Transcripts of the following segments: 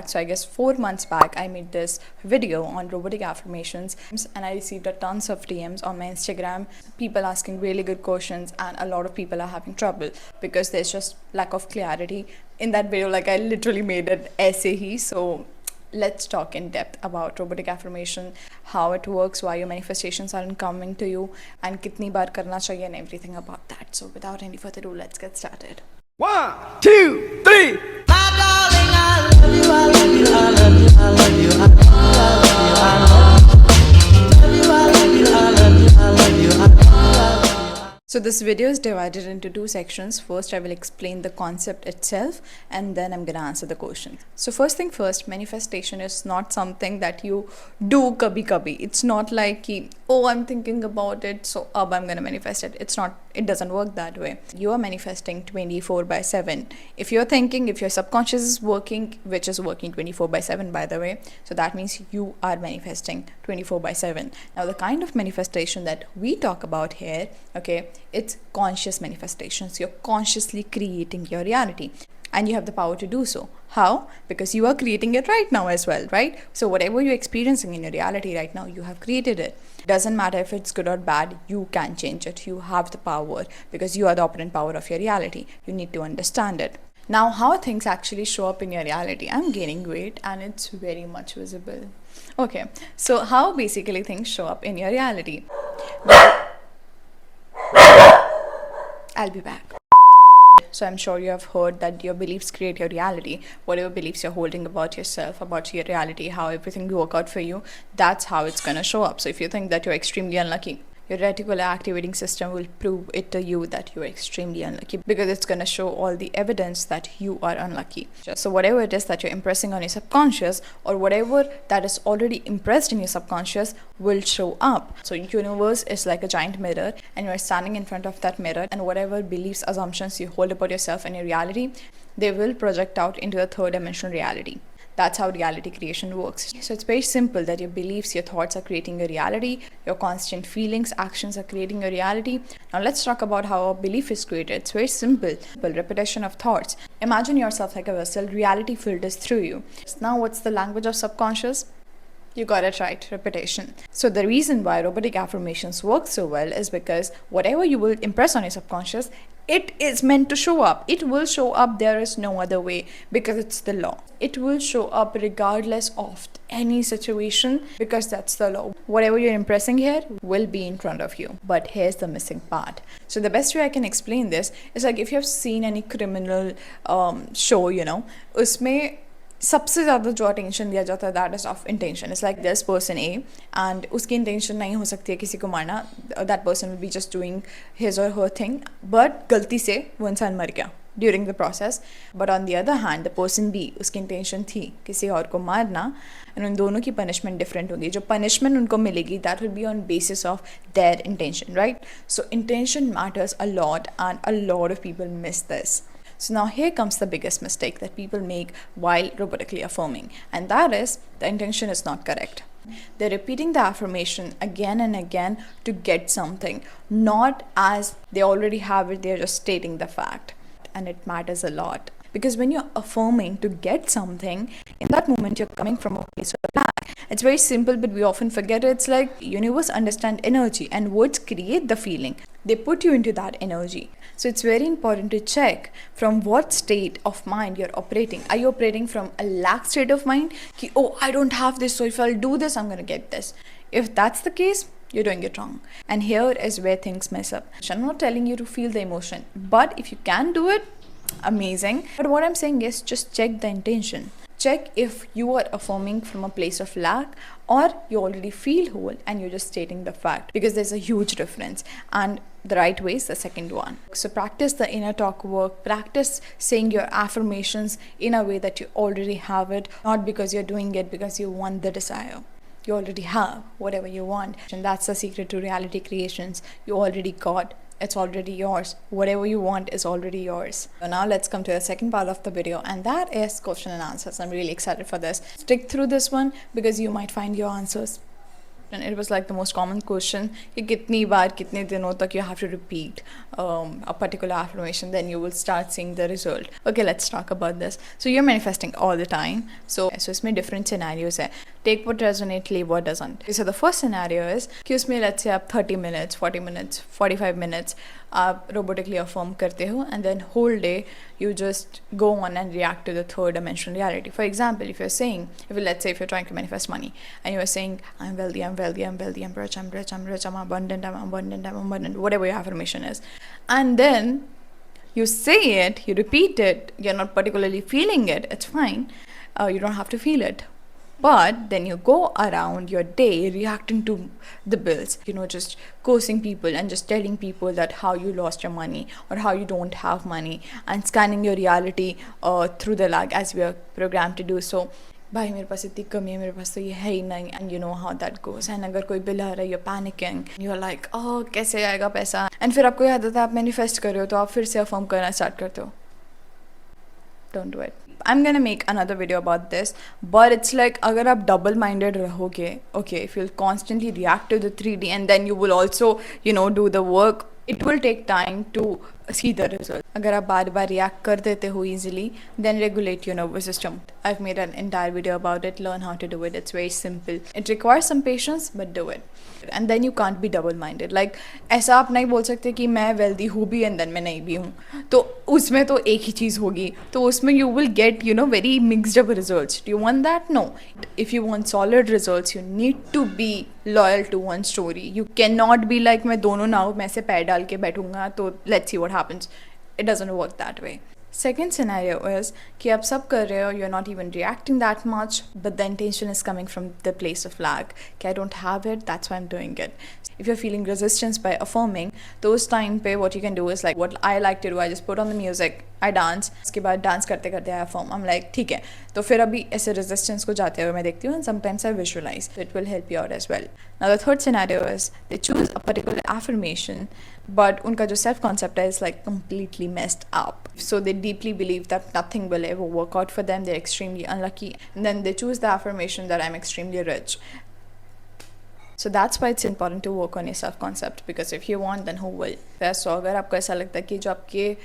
So I guess 4 months back, I made this video on robotic affirmations, and I received a tons of DMs on my Instagram, people asking really good questions, and a lot of people are having trouble because there's just lack of clarity. In that video, like I literally made an essay, so let's talk in depth about robotic affirmation, how it works, why your manifestations aren't coming to you, and kitni baar karna chahiye, and everything about that. So without any further ado, let's get started. 1, 2, 3. My darling, I love you, I love you, I love you, I love you, I love you, I love you, I love you, I love you, I love you, I love you. So this video is divided into two sections. First, I will explain the concept itself, and then I'm gonna answer the question. So first thing first, manifestation is not something that you do kabhi kabhi. It's not like ki, oh, I'm thinking about it, so ab I'm gonna manifest it. It's not. It doesn't work that way. You are manifesting 24/7. If you're thinking, if your subconscious is working, which is working 24/7 by the way, so that means you are manifesting 24/7. Now the kind of manifestation that we talk about here, okay, it's conscious manifestations. You're consciously creating your reality, and you have the power to do so. How? Because you are creating it right now as well, right? So whatever you're experiencing in your reality right now, you have created it. Doesn't matter if it's good or bad, you can change it. You have the power because you are the operant power of your reality. You need to understand it. Now, how things actually show up in your reality? I'm gaining weight and it's very much visible. Okay, so how basically things show up in your reality? I'll be back. So I'm sure you have heard that your beliefs create your reality. Whatever beliefs you're holding about yourself, about your reality, how everything will work out for you, that's how it's going to show up. So if you think that you're extremely unlucky, your reticular activating system will prove it to you that you're extremely unlucky, because it's going to show all the evidence that you are unlucky. So whatever it is that you're impressing on your subconscious, or whatever that is already impressed in your subconscious, will show up. So universe is like a giant mirror, and you're standing in front of that mirror, and whatever beliefs, assumptions you hold about yourself and your reality, they will project out into a third dimensional reality. That's how reality creation works. So it's very simple that your beliefs, your thoughts are creating your reality. Your constant feelings, actions are creating your reality. Now let's talk about how a belief is created. It's very simple. Repetition of thoughts. Imagine yourself like a vessel. Reality filters through you. Now what's the language of subconscious? You got it right, repetition. So the reason why robotic affirmations work so well is because whatever you will impress on your subconscious, it is meant to show up. It will show up. There is no other way, because it's the law. It will show up regardless of any situation, because that's the law. Whatever you're impressing here will be in front of you. But here's the missing part. So the best way I can explain this is like if you have seen any criminal show, उसमें सबसे ज़्यादा जो attention दिया जाता है that is of intention. It's like this person A and उसकी intention नहीं हो सकती है किसी को मारना. That person will be just doing his और हर थिंग, बट गलती से वो इंसान मर गया during the process. But on the other hand the person B, उसकी इंटेंशन थी किसी और को मारना, एंड उन दोनों की पनिशमेंट डिफरेंट होगी. जो पनिशमेंट उनको मिलेगी that will be on basis of their intention, right? So intention matters a lot, and a lot of people miss this. So now here comes the biggest mistake that people make while robotically affirming, and that is the intention is not correct. They're repeating the affirmation again and again to get something, not as they already have it, they're just stating the fact. And it matters a lot, because when you're affirming to get something, in that moment you're coming from a place of lack. It's very simple, but we often forget it. It's like universe understand energy, and words create the feeling. They put you into that energy. So it's very important to check from what state of mind you're operating. Are you operating from a lack state of mind? Ki, oh, I don't have this, so if I'll do this, I'm going to get this. If that's the case, you're doing it wrong. And here is where things mess up. I'm not telling you to feel the emotion, but if you can do it, amazing. But what I'm saying is just check the intention. Check if you are affirming from a place of lack, or you already feel whole and you're just stating the fact, because there's a huge difference. And the right way is the second one. So practice the inner talk work. Practice saying your affirmations in a way that you already have it, not because you're doing it because you want the desire. You already have whatever you want, and that's the secret to reality creations. You already got. It's already yours. Whatever you want is already yours. So now let's come to the second part of the video, and that is question and answers. I'm really excited for this. Stick through this one because you might find your answers And it was like the most common question कि कितनी बार कितने दिनों तक you have to repeat a particular affirmation, then you will start seeing the result. Okay, let's talk about this. So you're manifesting all the time. So इसमें different scenarios है. Take what resonates, leave what doesn't. So the first scenario is कि उसमें let's say आप 30 minutes, 40 minutes, 45 minutes आप robotically affirm करते हो, and then whole day you just go on and react to the third dimensional reality. For example, if you're saying, let's say if you're trying to manifest money and you're saying I'm wealthy, I'm wealthy, I'm wealthy, I'm rich, I'm rich, I'm rich, I'm abundant, I'm abundant, I'm abundant, whatever your affirmation is, and then you say it, you repeat it, you're not particularly feeling it, it's fine, you don't have to feel it. But then you go around your day reacting to the bills, just cursing people and just telling people that how you lost your money or how you don't have money, and scanning your reality through the lag as we are programmed to do so. भाई मेरे पास इतनी कमी है, मेरे पास तो ये है ही नहीं, and you know how that goes. And अगर कोई बिल आ रहा है, you're panicking, you're like, oh कैसे आएगा पैसा, and फिर आपको याद आता है आप मैनिफेस्ट कर रहे हो तो आप फिर से अफर्म करना स्टार्ट करते हो. Don't do it. I'm gonna make another video about this, but it's like अगर आप double minded रहोगे, okay, if you'll constantly react to the 3D and then you will also do the work, it will take time to see the result. अगर आप बार बार react कर देते हो easily, then regulate your nervous system. I've made an entire video about it. Learn how to do it. It's very simple. It requires some patience, but do it. And then you can't be double-minded. Like ऐसा आप नहीं बोल सकते कि मैं wealthy हूँ भी and then मैं नहीं भी हूँ. तो उसमें तो एक ही चीज़ होगी. तो उसमें you will get very mixed up results. Do you want that? No. If you want solid results, you need to be loyal to one story. You cannot be like मैं दोनों नाव में से पैर डाल के बैठूंगा तो let's see what happens. It doesn't work that way. Second scenario is कि आप सब कर रहे हो, you're not even reacting that much, but the intention is coming from the place of lack. कि I don't have it, that's why I'm doing it. If you're feeling resistance by affirming, those time पे what you can do is like what I like to do, I just put on the music, I dance. उसके बाद dance करते करते I affirm. I'm like ठीक है, तो फिर अभी ऐसे resistance को जाते हुए मैं देखती हूँ, and sometimes I visualize. So it will help you out as well. Now the third scenario is they choose a particular affirmation, but उनका जो self concept is like completely messed up. So they deeply believe that nothing will ever work out for them. They're extremely unlucky, and then they choose the affirmation that I'm extremely rich. So that's why it's important to work on your self-concept, because if you want, then who will? So अगर आपको ऐसा लगता है कि जो आपके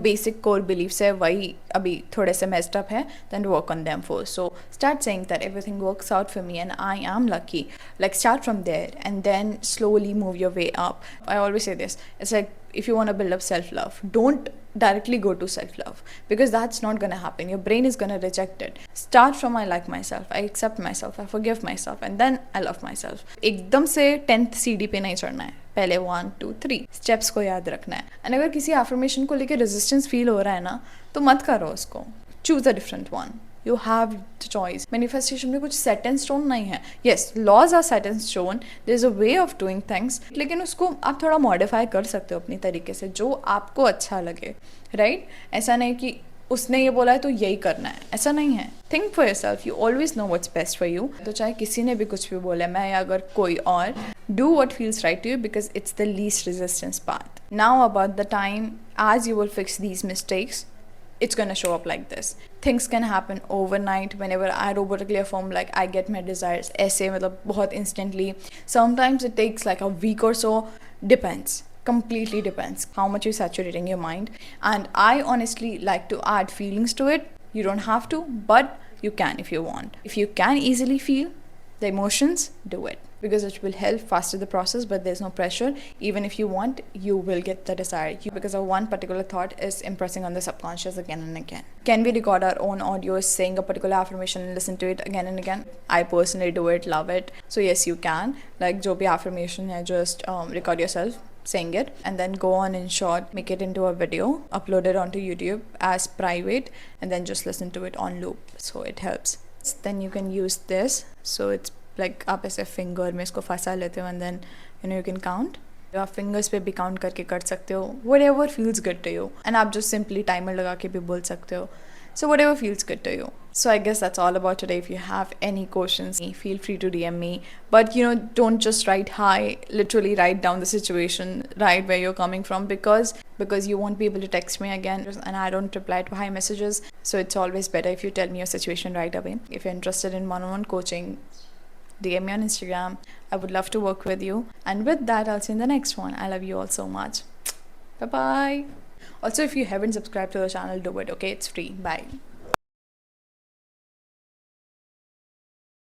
basic core beliefs है वही अभी थोड़े से messed up है, then work on them first. So start saying that everything works out for me and I am lucky. Like start from there and then slowly move your way up. I always say this. It's like if you want to build up self-love, don't directly go to self-love, because that's not going to happen. Your brain is going to reject it. Start from I like myself, I accept myself, I forgive myself, and then I love myself. एकदम से 10th सीढ़ी पे नहीं चढ़ना है, पहले 1 2 3 steps को याद रखना है. एंड अगर किसी एफर्मेशन को लेकर रेजिस्टेंस फील हो रहा है ना, तो मत करो उसको. Choose a different one. You have the choice. Manifestation में कुछ set in stone नहीं है. Yes, laws are set in stone. There's a way of doing things. लेकिन उसको आप थोड़ा modify कर सकते हो अपनी तरीके से, जो आपको अच्छा लगे, right? ऐसा नहीं कि उसने ये बोला है तो यही करना है, ऐसा नहीं है. Think for yourself. You always know what's best for you. तो चाहे किसी ने भी कुछ भी बोला, मैं या अगर कोई और, do what feels right to you, because it's the least resistance path. Now about the time as you will fix these mistakes, it's gonna show up like this. Things can happen overnight. Whenever I robotically affirm, like I get my desires ऐसे मतलब बहुत instantly. Sometimes it takes like a week or so. Depends. Completely depends how much you're saturating your mind. And I honestly like to add feelings to it. You don't have to, but you can if you want. If you can easily feel the emotions, do it, because it will help faster the process, but there's no pressure. Even if you want, you will get the desired, because of one particular thought is impressing on the subconscious again and again. Can we record our own audio saying a particular affirmation and listen to it again and again? I personally do it, love it. So yes, you can. Like jo bhi affirmation hai, just record yourself saying it and then go on in short, make it into a video, upload it onto YouTube as private, and then just listen to it on loop. So it helps. Then you can use this. So it's like आप ऐसे finger में इसको फंसा लेते हो, and then you can count. आप fingers पे भी count करके कर सकते हो. Whatever feels good to you. And आप just simply timer लगा के भी बोल सकते हो. So whatever feels good to you. So I guess that's all about today. If you have any questions, feel free to DM me. But don't just write hi. Literally write down the situation, write where you're coming from, because you won't be able to text me again, and I don't reply to hi messages. So it's always better if you tell me your situation right away. If you're interested in one-on-one coaching, DM me on Instagram. I would love to work with you. And with that, I'll see you in the next one. I love you all so much. Bye bye. Also, if you haven't subscribed to the channel, do it, okay? It's free. Bye.